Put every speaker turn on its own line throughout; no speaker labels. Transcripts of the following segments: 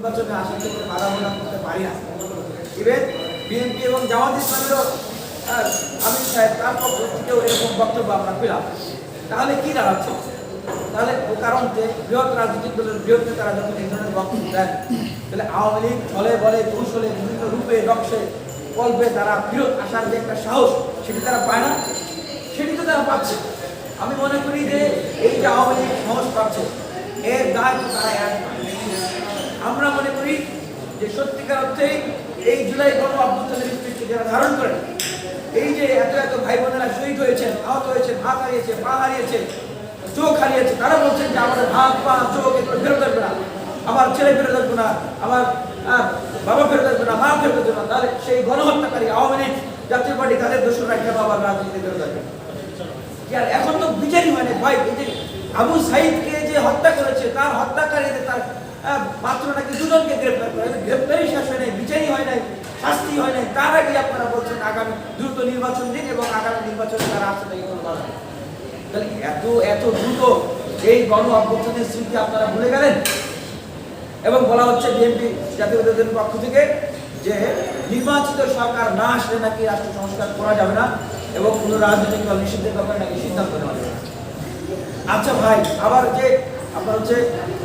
নির্বাচনে আসার ক্ষেত্রে বাধা প্রদান করতে পারি না। ইভেন বিএনপি এবং জামাত ইসলামেরও আমির সাহেব তার পক্ষ থেকেও এরকম বক্তব্য আমরা পেলাম। তাহলে কি দাঁড়াচ্ছে? তাহলে ও কারণ যে বৃহৎ রাজনৈতিক দলের বৃহৎ নেতারা যখন এই ধরনের বক্তব্য দেন, তাহলে আওয়ামী লীগ ছলে বলে কৌশলে বিভিন্ন রূপে নকশে কল্পে তারা ফেরত আসার যে একটা সাহস, সেটি তারা পায় না, সেটি তো তারা পাচ্ছে। আমি মনে করি যে এই যে আওয়ামী লীগ সাহস পাচ্ছে, এর দায় তারা এক। আমরা মনে করি যে সত্যিকার অর্থেই এই জুলাই গণ অভ্যুত্থানের স্পিরিটকে যারা ধারণ করেন, এই যে এত এত ভাই বোনেরা শহীদ হয়েছেন, আহত হয়েছেন, হাত হারিয়েছে, পা হারিয়েছে, চোখ হারিয়েছে, তারা বলছেন যে আমাদের হাত পা চোখ এগুলো ফেরত আসবে না, আমার ছেলে ফেরত আসবে না, আমার বাবা ফেরত আসবে না, মা ফেরত আসবে না। তাহলে সেই গণহত্যাকারী আওয়ামী লীগ জাতীয় পার্টি তাদের দোষরা কেন আবার রাজনীতি ফেরত আসবে? আর এখন তো বিচারই হয় না ভাই। এই যে আবু সাইদকে যে হত্যা করেছে, তার হত্যাকারীদের তার মাত্র নাকি দুজনকে গ্রেপ্তার করে, গ্রেপ্তারই শেষ হয় নাই, বিচারই হয় নাই, শাস্তি হয় নাই। তার আগে আপনারা বলছেন আগামী দ্রুত নির্বাচন দিন এবং আগামী নির্বাচনে তারা আসছে নাকি কোনো বাধা নেই। তাহলে এত দ্রুত এই গণ অভ্যুত্থানের স্মৃতি আপনারা ভুলে গেলেন। এবং বলা হচ্ছে বিএনপি জাতীয়তাবাদী পক্ষ থেকে যে নির্বাচিত সরকার না আসলে নাকি রাষ্ট্র সংস্কার করা যাবে না এবং কোনো রাজনৈতিক দল নিষিদ্ধের ব্যাপারে নাকি সিদ্ধান্ত নেওয়া যাবে। আচ্ছা ভাই, আবার যে আপনার হচ্ছে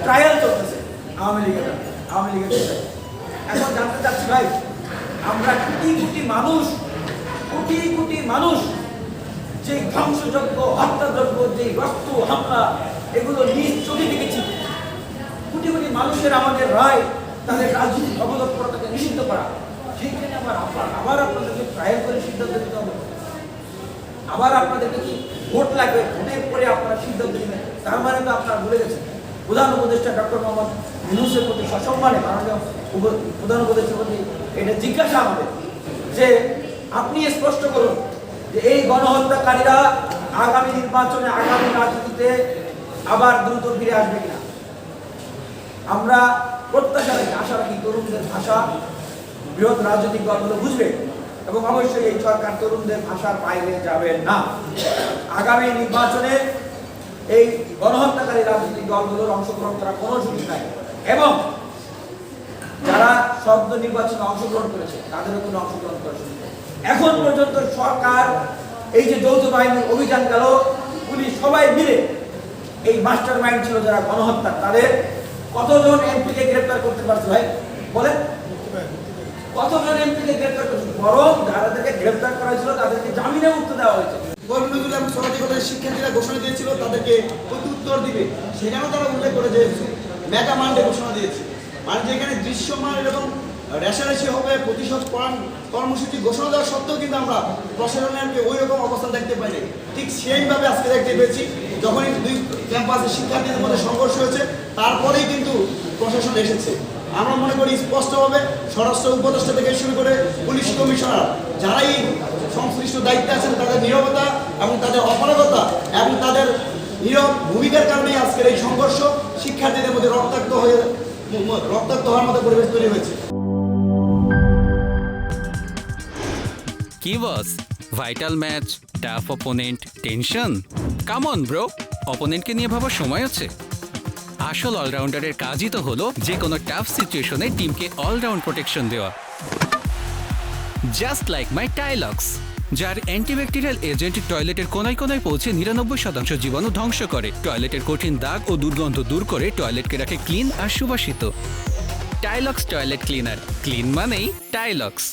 ট্রায়াল চলতেছে আওয়ামী লীগের এখন জানতে চাচ্ছি ভাই, আমরা কোটি কোটি মানুষ যে ধ্বংসযজ্ঞ, হত্যাযজ্ঞ, যে রক্ত হামলা, এগুলো নিজ চোখে দেখেছি। কোটি মানুষের আমাদের রায়, তাদের রাজনৈতিক অবদক্ষতাকে নিষিদ্ধ করা, সেইখানে আবার আপনাদেরকে ট্রায়াল করে সিদ্ধান্ত নিতে হবে। আবার আপনাদেরকে কি ভোট লাগবে, ভোটের পরে আপনারা সিদ্ধান্ত নেবেন? তার মানে তো আপনারা ভুলে গেছেন প্রধান উপদেষ্টা ডক্টর মোহাম্মদ ইউনূসের প্রতি সসম্মানে মাননীয় প্রধান উপদেষ্টার প্রতি এটা জিজ্ঞাসা আমাদের যে আপনি স্পষ্ট করুন যে এই গণহত্যাকারীরা আগামী নির্বাচনে, আগামী রাজনীতিতে আবার দ্রুত ফিরে আসবে কিনা। আমরা প্রত্যাশা রাখি, আশা রাখি তরুণদের ভাষা বৃহৎ রাজনৈতিক দলগুলো বুঝবে এবং অবশ্যই এই সরকার তরুণদের ভাষার বাইরে যাবে না। আগামী নির্বাচনে এই গণহত্যাকারী রাজনৈতিক দলগুলোর অংশগ্রহণ করার কোনো সুযোগ নাই এবং যারা শব্দ নির্বাচনে অংশগ্রহণ করেছে তাদেরও কোনো অংশগ্রহণ করার সুযোগ নেই। এখন পর্যন্ত সরকার এই যে যৌথ বাহিনীর অভিযান গেল, পুলিশ সবাই মিলে এই মাস্টার মাইন্ড ছিল যারা গণহত্যা, তাদের কতজন এমপিকে গ্রেপ্তার করতে পারছে ভাই বলেন? কতজন এমপিকে গ্রেপ্তার করেছে? বরং যাদেরকে গ্রেপ্তার করা হয়েছিল তাদেরকে জামিনে মুক্ত দেওয়া হয়েছে।
শিক্ষার্থীরা ঘোষণা দিয়েছিল তাদেরকে প্রত্যুত্তর দিবে, সেখানেও তারা উল্লেখ করে যে মেগা মান্ডে ঘোষণা দিয়েছে। মানে যেখানে দৃশ্যমান এবং রেশারেশি হবে প্রতিশোধ কর্মসূচি ঘোষণা দেওয়া সত্ত্বেও কিন্তু আমরা প্রশাসনের ওই রকম অবস্থান দেখতে পাইনি। ঠিক সেইভাবে আজকে দেখতে পেয়েছি, যখনই দুই ক্যাম্পাসে শিক্ষার্থীদের মধ্যে সংঘর্ষ হয়েছে তারপরেই কিন্তু প্রশাসন এসেছে। আমরা মনে করি স্পষ্টভাবে স্বরাষ্ট্র উপদেষ্টা থেকে শুরু করে পুলিশ কমিশনার যারাই সংশ্লিষ্ট দায়িত্বে আছেন, তাদের নীরবতা এবং তাদের অপারগতা এবং তাদের নীরব ভূমিকার কারণেই আজকের এই সংঘর্ষ শিক্ষার্থীদের মধ্যে রক্তাক্ত হওয়ার মতো পরিবেশ তৈরি হয়েছে।
কি boss, vital match, tough opponent, tension? Come on bro, অপোনেন্টকে নিয়ে ভাবার সময় আছে। আসল অলরাউন্ডারের কাজই তো হলো যে কোনো টাফ সিচুয়েশনে টিমকে অলরাউন্ড প্রোটেকশন দেওয়া। জাস্ট লাইক মাই টাইলক্স, যার অ্যান্টিব্যাকটেরিয়াল এজেন্ট টয়লেটের কোনায় কোনায় পৌঁছে 99% জীবাণু ধ্বংস করে, টয়লেটের কঠিন দাগ ও দুর্গন্ধ দূর করে টয়লেটকে রাখে ক্লিন আর সুবাসিত। টাইলক্স টয়লেট ক্লিনার, ক্লিন মানেই টাইলক্স।